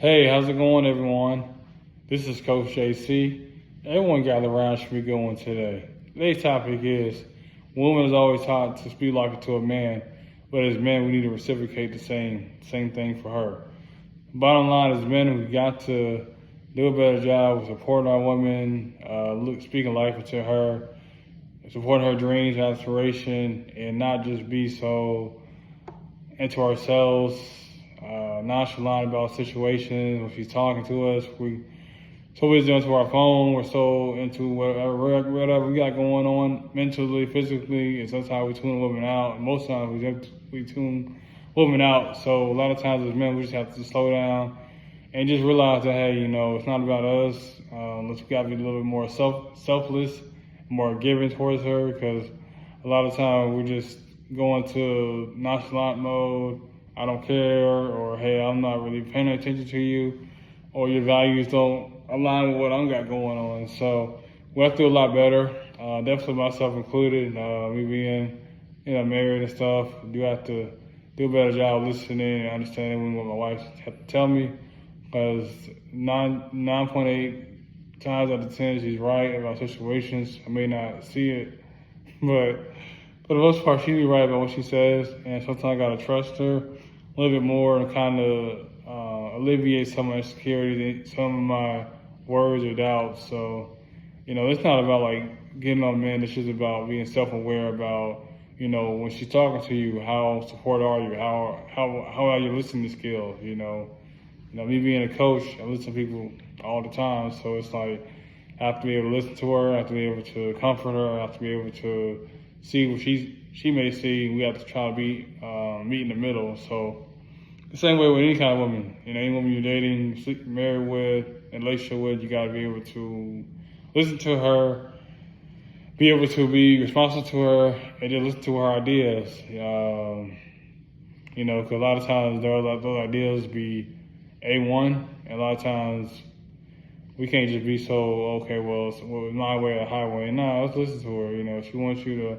Hey, how's it going, everyone? This is Coach JC. Everyone gather around should be going today. Today's topic is women is always taught to speak like it to a man, but as men, we need to reciprocate the same thing for her. Bottom line is, men, we got to do a better job of supporting our women, speaking life into her, supporting her dreams, aspiration, and not just be so into ourselves, nonchalant about situations. When she's talking to us, we're so busy onto our phone, we're so into whatever we got going on mentally, physically, and sometimes we tune women out. And most times we tune women out. So a lot of times as men, we just have to slow down and just realize that, hey, it's not about us. Let's gotta be a little bit more selfless, more giving towards her, because a lot of times we're just going to nonchalant mode. I don't care, or hey, I'm not really paying attention to you, or your values don't align with what I got going on. So we have to do a lot better. Definitely myself included. Me being, married and stuff, do have to do a better job listening and understanding what my wife has to tell me. Because 9.8 times out of 10, she's right about situations. I may not see it, but for the most part, she be right about what she says, and sometimes I gotta trust her a little bit more and kind of alleviate some of my insecurities, some of my worries or doubts. So, it's not about like getting on men. It's just about being self-aware about, when she's talking to you, how supportive are you? How are your listening skills? Me being a coach, I listen to people all the time, so it's like I have to be able to listen to her. I have to be able to comfort her. I have to be able to see what she may see. We have to try to be meet in the middle. So the same way with any kind of woman, any woman you're dating, married with, in a relationship with, you got to be able to listen to her, be able to be responsive to her, and just listen to her ideas. Because a lot of times those ideas be A1, and a lot of times we can't just be so, okay, well, it's my way or the highway. No, let's listen to her. She wants you to,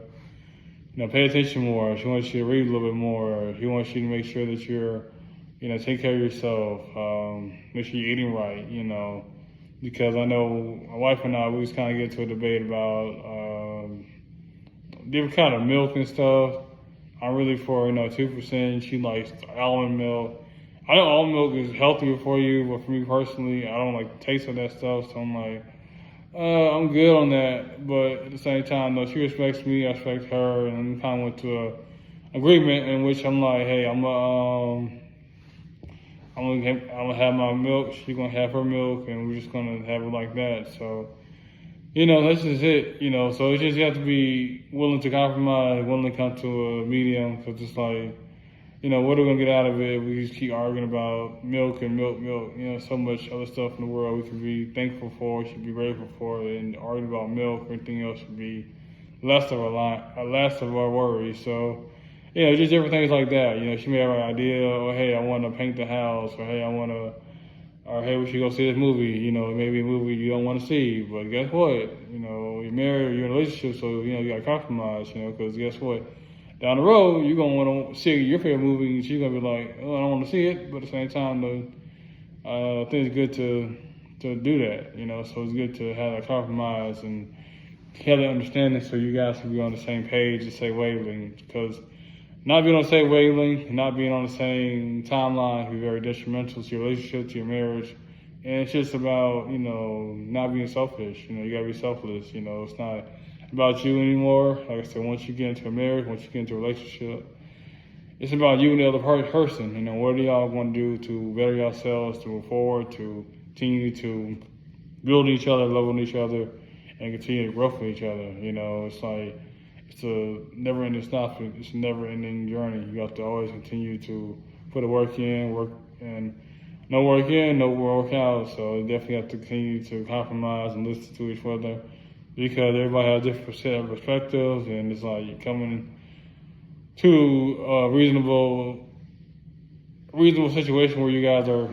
pay attention more. She wants you to read a little bit more. She wants you to make sure that you're, take care of yourself. Make sure you're eating right, because I know my wife and I, we was kind of get into a debate about different kind of milk and stuff. I'm really for, 2%. She likes almond milk. I know almond milk is healthier for you, but for me personally, I don't like the taste of that stuff. So I'm like, I'm good on that. But at the same time, though, she respects me, I respect her, and we kind of went to a agreement in which I'm like, hey, I'm gonna have my milk. She's gonna have her milk, and we're just gonna have it like that. So, that's just it. So it's just you have to be willing to compromise, willing to come to a medium, because it's like, what are we gonna get out of it? We just keep arguing about milk and milk. So much other stuff in the world we can be thankful for, should be grateful for, and arguing about milk or anything else should be less of our worries. So, just different things like that. She may have an idea, or hey, I want to paint the house, or hey, we should go see this movie. It may be a movie you don't want to see, but guess what? You're married, you're in a relationship, so you gotta compromise. Because guess what? Down the road, you're gonna want to see your favorite movie, and she's gonna be like, "Oh, I don't want to see it," but at the same time, though, I think it's good to do that. So it's good to have that compromise and have that understanding, so you guys can be on the same page and say wavelength. Because not being on the same wavelength, not being on the same timeline can be very detrimental to your relationship, to your marriage, and it's just about not being selfish. You gotta be selfless. It's not about you anymore. Like I said, once you get into a marriage, once you get into a relationship, it's about you and the other person. What do y'all want to do to better yourselves, to move forward, to continue to build each other, love on each other, and continue to grow for each other. It's like it's a never-ending stop. It's a never-ending journey. You have to always continue to put the work in, and no work in, no work out. So you definitely have to continue to compromise and listen to each other, because everybody has different set of perspectives, and it's like you're coming to a reasonable situation where you guys are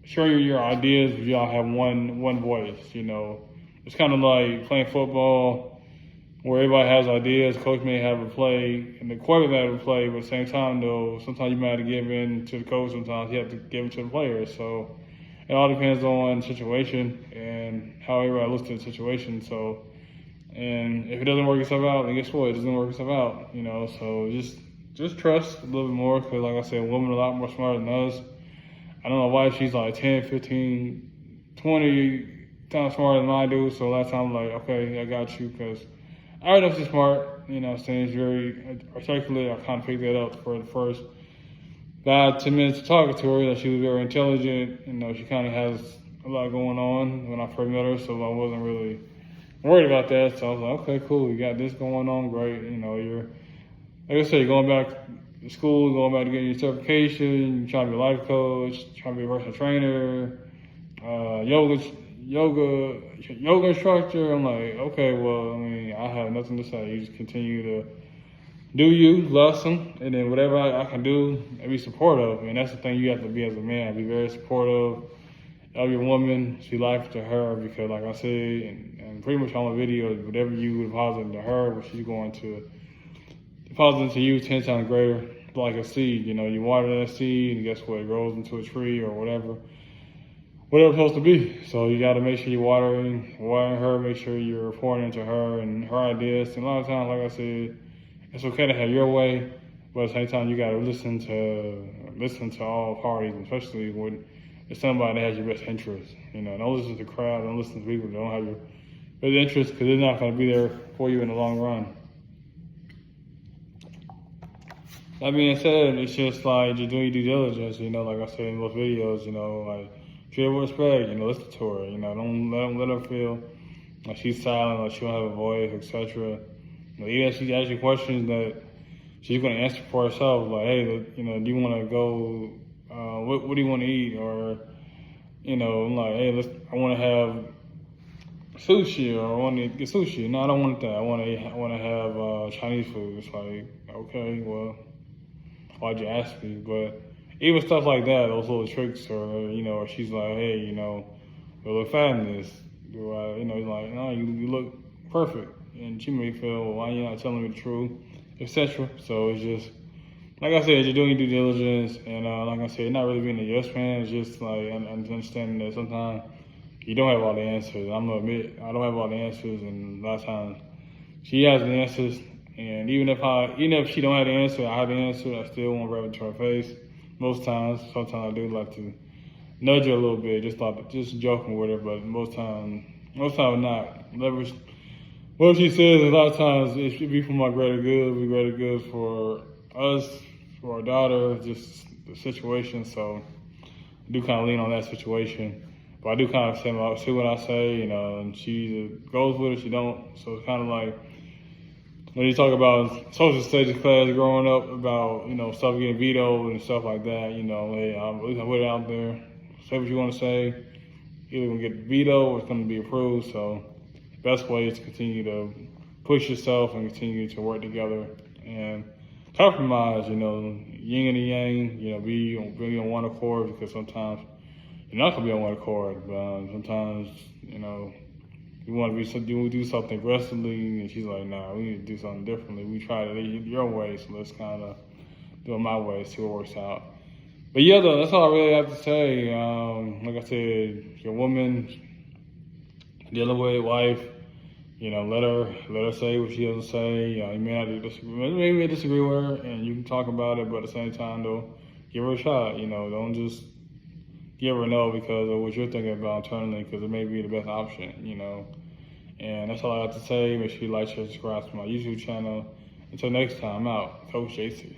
sharing your ideas, but y'all have one voice. It's kind of like playing football, where everybody has ideas. Coach may have a play, and the quarterback may have a play, but at the same time, though, sometimes you might have to give in to the coach. Sometimes you have to give in to the players. So it all depends on the situation and how everybody looks at the situation. So, and if it doesn't work itself out, then guess what? It doesn't work itself out, you know. So just trust a little bit more, because like I said, women are a lot more smarter than us. I know my wife, she's like 10, 15, 20 times smarter than I do. So last time I'm like, okay, I got you, because I already know she's smart. You know, saying she's very articulate. I kind of picked that up for the first 5-10 minutes of talking to her. That she was very intelligent. You know, she kind of has a lot going on when I first met her, so I wasn't really worried about that. So I was like, okay, cool, you got this going on, great. You know, you're, like I said, you're going back to school, going back to get your certification, you're trying to be a life coach, trying to be a personal trainer, yoga instructor. I'm like, okay, well, I mean, I have nothing to say. You just continue to do you, lesson, and then whatever I can do, and be supportive. And that's the thing you have to be as a man, be very supportive of your woman. She life to her, because like I said, and pretty much all my videos, whatever you deposit into her, what she's going to deposit into you 10 times greater, like a seed. You know, you water that seed, and guess what? It grows into a tree or whatever it's supposed to be. So you got to make sure you're watering her, make sure you're pouring into her and her ideas. And a lot of times, like I said, it's okay to have your way, but at the same time, you got to listen to all parties, especially when it's somebody that has your best interest. You know, don't listen to the crowd, don't listen to people that don't have your best interest, because they're not going to be there for you in the long run. That being said, it's just like just doing your due diligence. You know, like I said in most videos, you know, like treat her with respect. You know, listen to her. You know, don't let her feel like she's silent, like she don't have a voice, etc. You know, even if she asks you questions that she's going to answer for herself, like, hey, you know, do you want to go? What do you want to eat? Or, you know, I'm like, hey, I want to have sushi, or I want to get sushi. No, I don't want that. I want to have Chinese food. It's like, okay, well, why'd you ask me? But even stuff like that, those little tricks, or you know, or she's like, hey, you know, you look fat in this. Do I, you know, like, no, you look perfect. And she may feel, well, why you not telling me the truth, etc. So it's just, like I said, you're doing your due diligence, and like I said, not really being a yes man. It's just like understanding that sometimes you don't have all the answers. I'm gonna admit I don't have all the answers, and a lot of times she has the answers. And even if she don't have the answer, I have the answer. I still won't rub it to her face. Most times, sometimes I do like to nudge her a little bit, just joking with her. But most times not. What she says, a lot of times it should be for my greater good. Be greater good for us, for our daughter, just the situation. So I do kind of lean on that situation. But I do kind of say what I say, you know, and she either goes with it, she don't. So it's kind of like when you talk about social studies class growing up, about, you know, stuff getting vetoed and stuff like that, you know, hey, I put it out there, say what you want to say. Either going to get vetoed or it's going to be approved. So the best way is to continue to push yourself and continue to work together and compromise, you know, yin and yang, you know, be on one accord, because sometimes you're not going to be on one accord, but sometimes, you know, you want to do something aggressively, and she's like, nah, we need to do something differently. We try to do it your way, so let's kind of do it my way, see what works out. But yeah, though, that's all I really have to say. Like I said, your woman dealing with wife, you know, let her say what she has to say. You may not disagree with her, and you can talk about it, but at the same time, though, give her a shot. You know, don't just give her a no because of what you're thinking about internally, because it may be the best option, you know. And that's all I have to say. Make sure you like, share, subscribe to my YouTube channel. Until next time, I'm out. Coach JC.